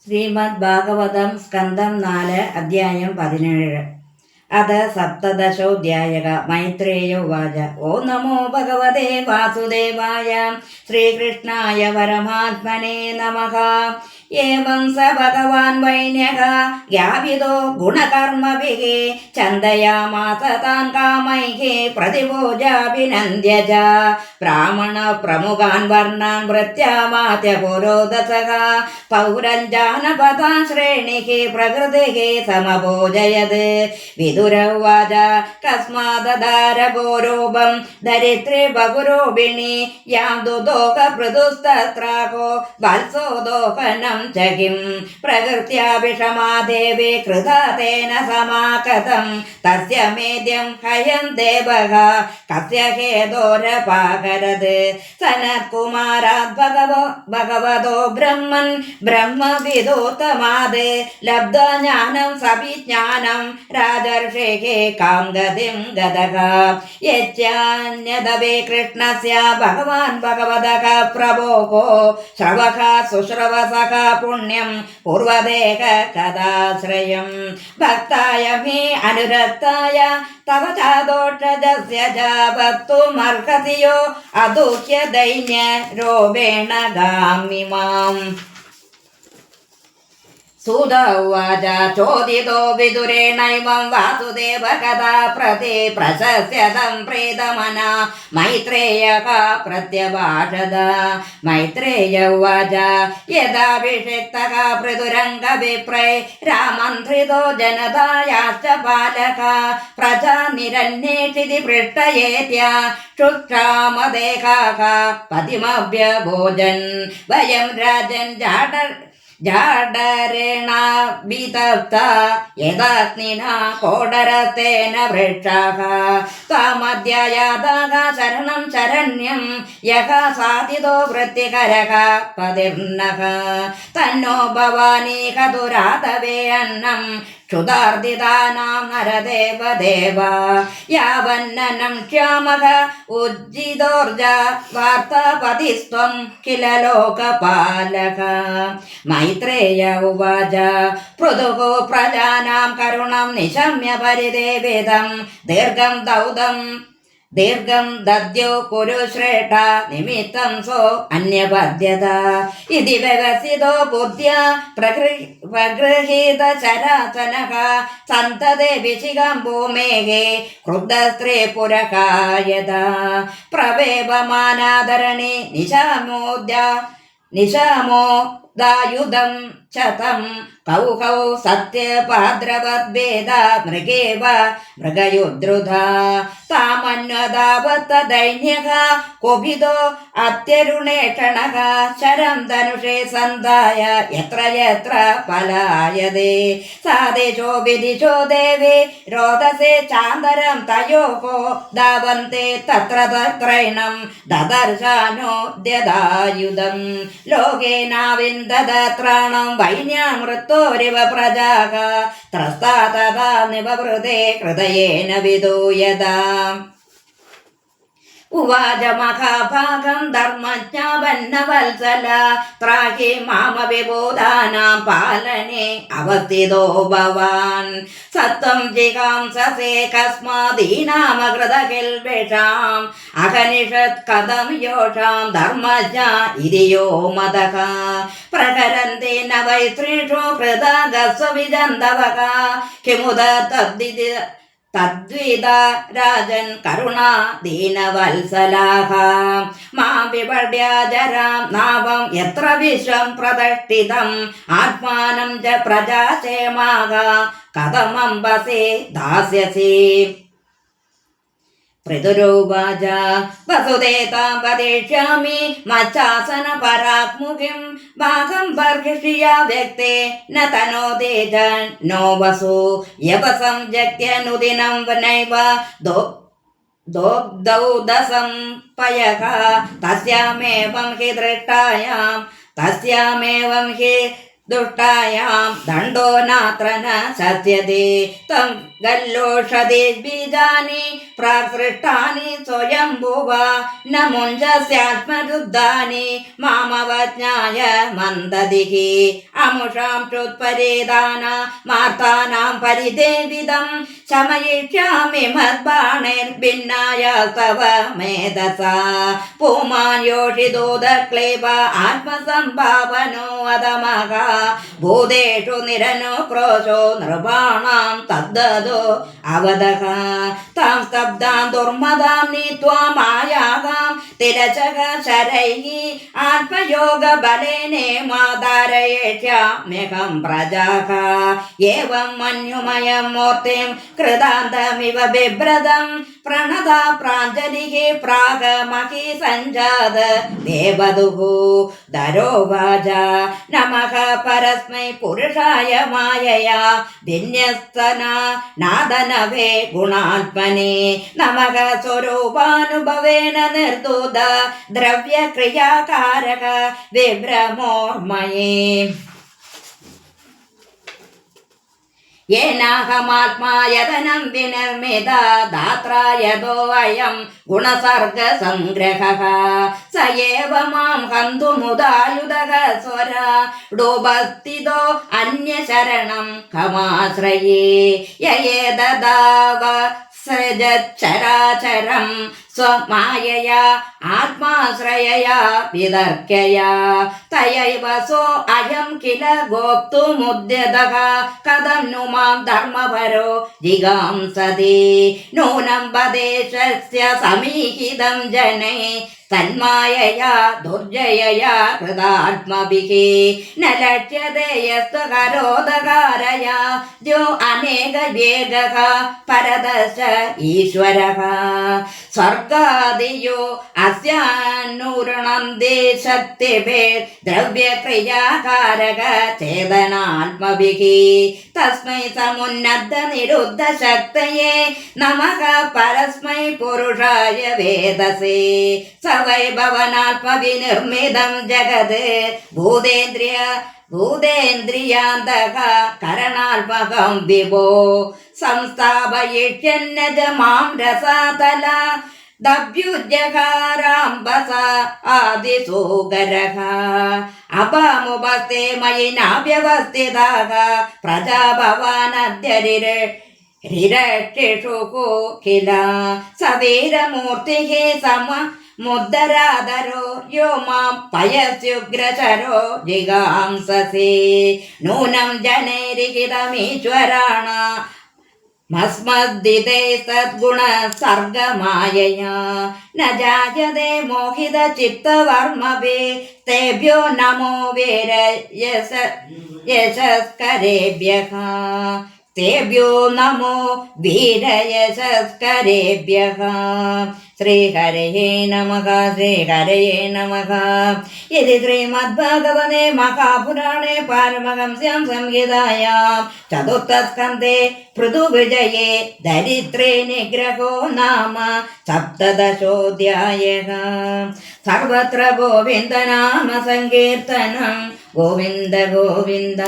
ശ്രീമദ് ഭാഗവതം സ്കന്ധം 4 അധ്യായം 17 അത സപ്തദശോധ്യായ മൈത്രേയ ഉവാച ഓം നമോ ഭഗവതേ വാസുദേവായ ശ്രീകൃഷ്ണായ പരമാത്മനേ നമഃ ഏവം സ ഭഗവാൻ വൈന്യഃ ജ്ഞാപിതോ ഗുണകർമ്മഭിः ചന്ദയാമാസ താൻ കാമൈഃ പ്രതിഭോജാഭിനന്ദ്യ ച ബ്രാഹ്മണ പ്രമുഖാൻ വർണ്ണാൻ ഭൃത്യാമാത്യ പുരോദസഃ പൗരൻ ജാനപദാൻ ശ്രേണിഃ പ്രകൃതിഃ സമഭോജയത് വിദുരവാച കസ്മാദാരഭോരൂപം ദരിദ്രേ ബഹുരൂപിണി യാദുദോഹ പൃഥുസ്തത്രാകോ വത്സോ ദോഹനം ചകിം പ്രകൃത്യാ വിഷമാ ദേവേ കൃതാ തേന സമാകതം തസ്യ മേദ്യം ഹയം ദേവഃ കസ്യ ഹേതോരപാകരത് സനത്കുമാരാത് ഭഗവതോ ബ്രഹ്മൻ ബ്രഹ്മവിദോത്തമാത് ലബ്ധ്വാ ജ്ഞാനം സവിജ്ഞാനം രാജർഷേः കാം ഗതിം ഗതഃ യച്ഛാന്യദവേ കൃഷ്ണസ്യ ഭഗവാൻ ഭഗവതഃ പ്രഭോः ശ്രവഃ സുശ്രവസഃ പുണ്യം പൂർവദേഹ കഥാശ്രയം ഭക്തായ മേ അനുരക്തായ തവ ചാദോഷജസ്യ ജാവത്തുമർഹസി യോ അദുഹ്യ ദൈന്യ രൂപേണ ഗാമിമാം സൂത ഉവാച ചോദിതോ വിദുരേണൈവം വാസുദേവ കഥാ പ്രതി പ്രശസ്യതം പ്രീതമന മൈത്രേയഃ പ്രത്യഭാഷത മൈത്രേയ ഉവാച യഥാഭിഷിക്തഃ പൃഥുരംഗവിപ്രൈ രാമന്ത്രിതോ ജനതായാശ്ച പാലക പ്രജാ നിരന്വേഷിതി പൃഷ്ടയേത്യ ക്ഷുക്ഷാമദേഹാഃ പതിമഭ്യഭോജൻ വയം രാജൻ ജാഡരേണ വിതപ്ത യദഗ്നിനാ കോടരത്തേന വൃക്ഷാഃ ത്വമദ്യയാതാഃ ശരണം ശരണ്യം യഃ സാധിതോ വൃത്തികരഃ പതിർനഃ തന്നോ ഭവാനി ഹതുരാതവേ അന്നം ക്ഷുധാർദിതാനാം നരദേവ ദേവ യാവന്നനം ക്ഷാമഃ ഉജ്ജിതോർജ വാർത്താപതിസ്ത്വം കില ലോകപാലക മൈത്രേയ ഉവാച പൃഥുഃ പ്രജാനാം കരുണം നിശമ്യ പരിദേവിതം ദീർഘം ദദ്യോ കുരു ശ്രേഷ്ഠ നിമിത്തം സോ അന്യപദ്യത ഇതി വ്യവസിതോ ബുദ്ധ്യ പ്രഗൃഹീത ശരാസനഃ സന്തതേ വിശിഖം ഭൂമേഃ ക്രുദ്ധസ്ത്രീ പുരകായത പ്രവേപമാനാദരണി നിശാമോദായുധം ചതം കൗഹൗ സത്യപാദ്രവദ്വേദ മൃഗേവ മൃഗയുദ്രുധ താമന്വദാവത്ത ദൈന്യഃ കുപിതോ അത്യരുണേഷണഃ ശരം ധനുഷേ സന്ധായ യത്ര യത്ര പലായതേ സാദേശോ വിദിശോ ദേവേ രോദസേ ചാന്തരം തയോഃ ധാവന്തെ തത്ര തത്രൈണം ദദർശാനോദ്യതായുധം ലോകേനാവിന്ദത്രാണം വൈന്യാമൃത്തോരിവ പ്രജാഃ ത്രസ്താ തഥാ നിവവൃതേ ഹൃദയേന വിദൂയതാ ഉവാച മഹാഭാഗം ധർമ്മജ്ഞാപന്നവത്സല ത്രാഹി മാമവിബോധാനാം പാലനെ അവസ്ഥിതോ ഭവാൻ സത്വം ജിഗാംസസേ കസ്മാദീനാമകൃതകിൽബിഷാം അഹനിഷത് കഥം യോഷാം ധർമ്മജ്ഞ ഇതി യോ മതഃ പ്രകരന്തി ന വൈ സ്ത്രീഷു കൃതഗസ്വവിജന്തവഃ കിമുദ തദ്വിദ രാജൻ കരുണാ ദീനവത്സലാഃ മാം വിപഢ്യജരാം നാഭം യത്ര വിശ്വം പ്രതിഷ്ഠിതം ആത്മാനം ച പ്രജാക്ഷേമാഃ കഥമംബസേ ദാസ്യസി പൃഥുരുവാച വസുദേതാം വദിഷ്യാമി മച്ചാസന പരാത്മുഖിം ഭാഗം ബർഹിഷ്യ വ്യക്തേ ന തനോദേ നോ വസു യവസം ജഗ്യനുദിനം വനൈവ ദോഗ്ധൗ ദസം പയഃ തസ്യാമേവം ഹി ദുഷ്ടായാം ദണ്ഡോ നാത്ര ന സത്യതേ ത്വം ഗല്ലോഷധി ബീജാനി പ്രാസൃഷ്ടാനി സ്വയംഭുവ ന മുഞ്ചസ്യാത്മരുദ്ധാനി മാമവജ്ഞായ മന്ദദിഃ അമുഷാം ചുത്പരേദാന മാർത്താനാം പരിദേവിതം ശമയിഷ്യാമി മദ്ബാണൈർഭിന്നായ തവ മേധസാ പുമാൻ യോഷിതോദക്ലേവ ആത്മസംഭാവനോ അധമഃ ഭൂതേഷു നിരനോ ക്രോശോ നൃപാണാം തദ്ദതോ അവദഃ താം സ്തബ്ധാം ദുർമദാം നീത്വാ മായാകാം തിരചക ശരൈഃ ആത്മയോഗ ബലേനേമാധാരയേഷ്യാമ്യഹം പ്രജാഃ ഏവം മന്യുമയം മൂർത്തിം കൃതാന്തമിവ ബിഭ്രതം പ്രണതാ പ്രാഞ്ജലിഃ പ്രാഗമഹി സഞ്ജാത ദേവദുഃ ധരോവാച നമഃ പരസ്മൈ പുരുഷായ മായയാ വിന്യസ്തനാ നാദനവേ ഗുണാത്മനെ നമഃ സ്വരൂപാനുഭവേന നിർദൂത ദ്രവ്യക്രിയാകാരക വിഭ്രമോർമയേ യേനാഹമാത്മായതനം വിനിർമ്മിത ധാത്രായതോऽയം ഗുണസർഗസംഗ്രഹഃ സ ഏവ മാം ഹന്തുമുദായുധഃ സ്വരാഡോപസ്ഥിതോ അന്യശരണം കമാശ്രയേ യയേതദാവ സൃജച്ചരാചരം സ്വമായയാ ആത്മാശ്രയയാ വിതർക്കയാ തയൈവ സോ അയം കില ഗോപ്തുമുദ്യതഃ കഥം नु മാം ധർമ്മപരോ ജിഗാംസതി നൂനം വദേശസ്യ സമീഹിതം ജനൈ തന്മായയാ ദുർജയയാ കൃതാത്മഭിः ന ലക്ഷ്യത്തെ യസ്ത്വകരോദകാരയാ ദ്യോ അനേകവേഗഃ പരതശ്ച ഈശ്വരഃ സ്വർഗാദിയോ അസ്യാന്നൂരണന്തി ശക്തിഭിർ ദ്രവ്യക്രിയാകാരക ചേതനാത്മഭിः തസ്മൈ സമുന്നത നിരുദ്ധ ശക്തയേ നമഃ പരസ്മൈ പുരുഷായ വേദസേ വൈ ഭവനാത്മവിനിർമ്മിതം ജഗത് ഭൂതേന്ദ്രിയാന്തക കരണാത്മകം വിഭോ സംസ്ഥാപയിഷ്യന്നജ മാം രസാതല ദഭ്യുജഹാരാംബസ ആദിസൂകരഃ അപാമുപസ്തേ മയി നാവ്യവസ്ഥിതാഃ പ്രജാഭവാനദ്യരിരക്ഷിഷു കില സവീരമൂർത്തിഃ സമ മുദ്ദരാധരോ യോ മാം പയസ്യുഗ്രശരോ ജിഗാംസസി നൂനം ജനൈരിഹിതമീശ്വരാണ മസ്മദ്ദിതേ സദ്ഗുണ സർഗമായയാ ന ജായതേ മോഹിത ചിത്തവർമ്മഭേ തേഭ്യോ നമോ വീര യശസ്കരേഭ്യഃ തേഭ്യോ നമോ വീരയശസ്കരേഭ്യഃ ശ്രീഹരയേ നമഃ ശ്രീഹരയേ നമഃ ഇതി ശ്രീമദ്ഭാഗവതേ മഹാപുരാണേ പാരമഹംസ്യാം സംഹിതായാം ചതുർത്ഥസ്കന്ധേ പൃഥുവിജയേ ദരിദ്രേ നിഗ്രഹോ നാമ സപ്തദശോऽധ്യായഃ സർവത്ര ഗോവിന്ദനാമ സങ്കീർത്തനം ഗോവിന്ദ ഗോവിന്ദ.